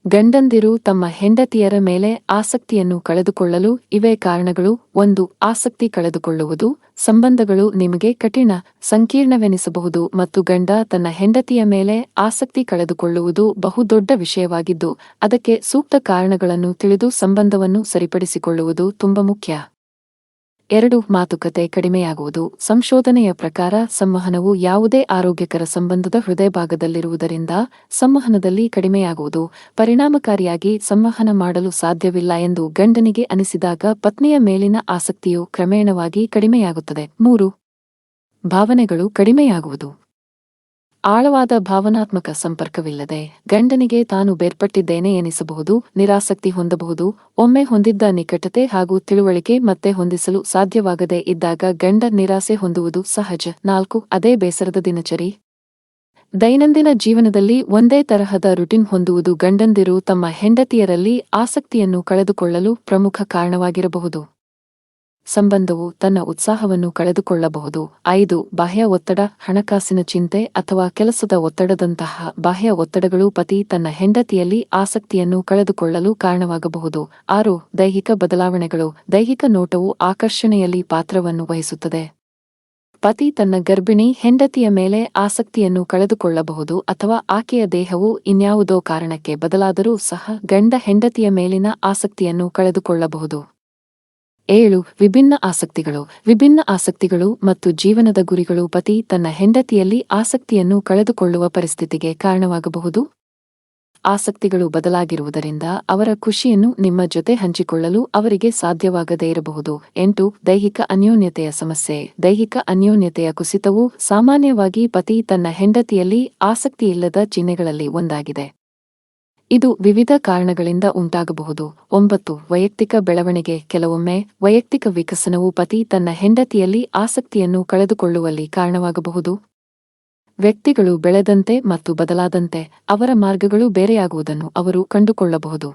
ಗಂಡಂದಿರು ತಮ್ಮ ಹೆಂಡತಿಯರ ಮೇಲೆ ಆಸಕ್ತಿಯನ್ನು ಕಳೆದುಕೊಳ್ಳಲು ಇವೇ ಕಾರಣಗಳು. 1. ಆಸಕ್ತಿ ಕಳೆದುಕೊಳ್ಳುವುದು. ಸಂಬಂಧಗಳು ನಿಮಗೆ ಕಠಿಣ, ಸಂಕೀರ್ಣವೆನಿಸಬಹುದು ಮತ್ತು ಗಂಡ ತನ್ನ ಹೆಂಡತಿಯ ಮೇಲೆ ಆಸಕ್ತಿ ಕಳೆದುಕೊಳ್ಳುವುದು ಬಹುದೊಡ್ಡ ವಿಷಯವಾಗಿದ್ದು, ಅದಕ್ಕೆ ಸೂಕ್ತ ಕಾರಣಗಳನ್ನು ತಿಳಿದು ಸಂಬಂಧವನ್ನು ಸರಿಪಡಿಸಿಕೊಳ್ಳುವುದು ತುಂಬ ಮುಖ್ಯ. 2. ಮಾತುಕತೆ ಕಡಿಮೆಯಾಗುವುದು. ಸಂಶೋಧನೆಯ ಪ್ರಕಾರ ಸಂವಹನವು ಯಾವುದೇ ಆರೋಗ್ಯಕರ ಸಂಬಂಧದ ಹೃದಯಭಾಗದಲ್ಲಿರುವುದರಿಂದ ಸಂವಹನದಲ್ಲಿ ಕಡಿಮೆಯಾಗುವುದು. ಪರಿಣಾಮಕಾರಿಯಾಗಿ ಸಂವಹನ ಮಾಡಲು ಸಾಧ್ಯವಿಲ್ಲ ಎಂದು ಗಂಡನಿಗೆ ಅನಿಸಿದಾಗ ಪತ್ನಿಯ ಮೇಲಿನ ಆಸಕ್ತಿಯು ಕ್ರಮೇಣವಾಗಿ ಕಡಿಮೆಯಾಗುತ್ತದೆ. 3. ಭಾವನೆಗಳು ಕಡಿಮೆಯಾಗುವುದು. ಆಳವಾದ ಭಾವನಾತ್ಮಕ ಸಂಪರ್ಕವಿಲ್ಲದೆ ಗಂಡನಿಗೆ ತಾನು ಬೇರ್ಪಟ್ಟಿದ್ದೇನೆ ಎನಿಸಬಹುದು, ನಿರಾಸಕ್ತಿ ಹೊಂದಬಹುದು. ಒಮ್ಮೆ ಹೊಂದಿದ್ದ ನಿಕಟತೆ ಹಾಗೂ ತಿಳುವಳಿಕೆ ಮತ್ತೆ ಹೊಂದಿಸಲು ಸಾಧ್ಯವಾಗದೇ ಇದ್ದಾಗ ಗಂಡ ನಿರಾಸೆ ಹೊಂದುವುದು ಸಹಜ. 4. ಅದೇ ಬೇಸರದ ದಿನಚರಿ. ದೈನಂದಿನ ಜೀವನದಲ್ಲಿ ಒಂದೇ ತರಹದ ರುಟೀನ್ ಹೊಂದುವುದು ಗಂಡಂದಿರು ತಮ್ಮ ಹೆಂಡತಿಯರಲ್ಲಿ ಆಸಕ್ತಿಯನ್ನು ಕಳೆದುಕೊಳ್ಳಲು ಪ್ರಮುಖ ಕಾರಣವಾಗಿರಬಹುದು. ಸಂಬಂಧವು ತನ್ನ ಉತ್ಸಾಹವನ್ನು ಕಳೆದುಕೊಳ್ಳಬಹುದು. 5. ಬಾಹ್ಯ ಒತ್ತಡ. ಹಣಕಾಸಿನ ಚಿಂತೆ ಅಥವಾ ಕೆಲಸದ ಒತ್ತಡದಂತಹ ಬಾಹ್ಯ ಒತ್ತಡಗಳು ಪತಿ ತನ್ನ ಹೆಂಡತಿಯಲ್ಲಿ ಆಸಕ್ತಿಯನ್ನು ಕಳೆದುಕೊಳ್ಳಲು ಕಾರಣವಾಗಬಹುದು. 6. ದೈಹಿಕ ಬದಲಾವಣೆಗಳು. ದೈಹಿಕ ನೋಟವು ಆಕರ್ಷಣೆಯಲ್ಲಿ ಪಾತ್ರವನ್ನು ವಹಿಸುತ್ತದೆ. ಪತಿ ತನ್ನ ಗರ್ಭಿಣಿ ಹೆಂಡತಿಯ ಮೇಲೆ ಆಸಕ್ತಿಯನ್ನು ಕಳೆದುಕೊಳ್ಳಬಹುದು ಅಥವಾ ಆಕೆಯ ದೇಹವು ಇನ್ಯಾವುದೋ ಕಾರಣಕ್ಕೆ ಬದಲಾದರೂ ಸಹ ಗಂಡ ಹೆಂಡತಿಯ ಮೇಲಿನ ಆಸಕ್ತಿಯನ್ನು ಕಳೆದುಕೊಳ್ಳಬಹುದು. 7. ವಿಭಿನ್ನ ಆಸಕ್ತಿಗಳು. ವಿಭಿನ್ನ ಆಸಕ್ತಿಗಳು ಮತ್ತು ಜೀವನದ ಗುರಿಗಳು ಪತಿ ತನ್ನ ಹೆಂಡತಿಯಲ್ಲಿ ಆಸಕ್ತಿಯನ್ನು ಕಳೆದುಕೊಳ್ಳುವ ಪರಿಸ್ಥಿತಿಗೆ ಕಾರಣವಾಗಬಹುದು. ಆಸಕ್ತಿಗಳು ಬದಲಾಗಿರುವುದರಿಂದ ಅವರ ಖುಷಿಯನ್ನು ನಿಮ್ಮ ಜೊತೆ ಹಂಚಿಕೊಳ್ಳಲು ಅವರಿಗೆ ಸಾಧ್ಯವಾಗದೇ ಇರಬಹುದು. 8. ದೈಹಿಕ ಅನ್ಯೋನ್ಯತೆಯ ಸಮಸ್ಯೆ. ದೈಹಿಕ ಅನ್ಯೋನ್ಯತೆಯ ಕುಸಿತವು ಸಾಮಾನ್ಯವಾಗಿ ಪತಿ ತನ್ನ ಹೆಂಡತಿಯಲ್ಲಿ ಆಸಕ್ತಿಯಿಲ್ಲದ ಚಿಹ್ನೆಗಳಲ್ಲಿ ಒಂದಾಗಿದೆ. ಇದು ವಿವಿಧ ಕಾರಣಗಳಿಂದ ಉಂಟಾಗಬಹುದು. 9. ವೈಯಕ್ತಿಕ ಬೆಳವಣಿಗೆ. ಕೆಲವೊಮ್ಮೆ ವೈಯಕ್ತಿಕ ವಿಕಸನವು ಪತಿ ತನ್ನ ಹೆಂಡತಿಯಲ್ಲಿ ಆಸಕ್ತಿಯನ್ನು ಕಳೆದುಕೊಳ್ಳುವಲ್ಲಿ ಕಾರಣವಾಗಬಹುದು. ವ್ಯಕ್ತಿಗಳು ಬೆಳೆದಂತೆ ಮತ್ತು ಬದಲಾದಂತೆ ಅವರ ಮಾರ್ಗಗಳು ಬೇರೆಯಾಗುವುದನ್ನು ಅವರು ಕಂಡುಕೊಳ್ಳಬಹುದು.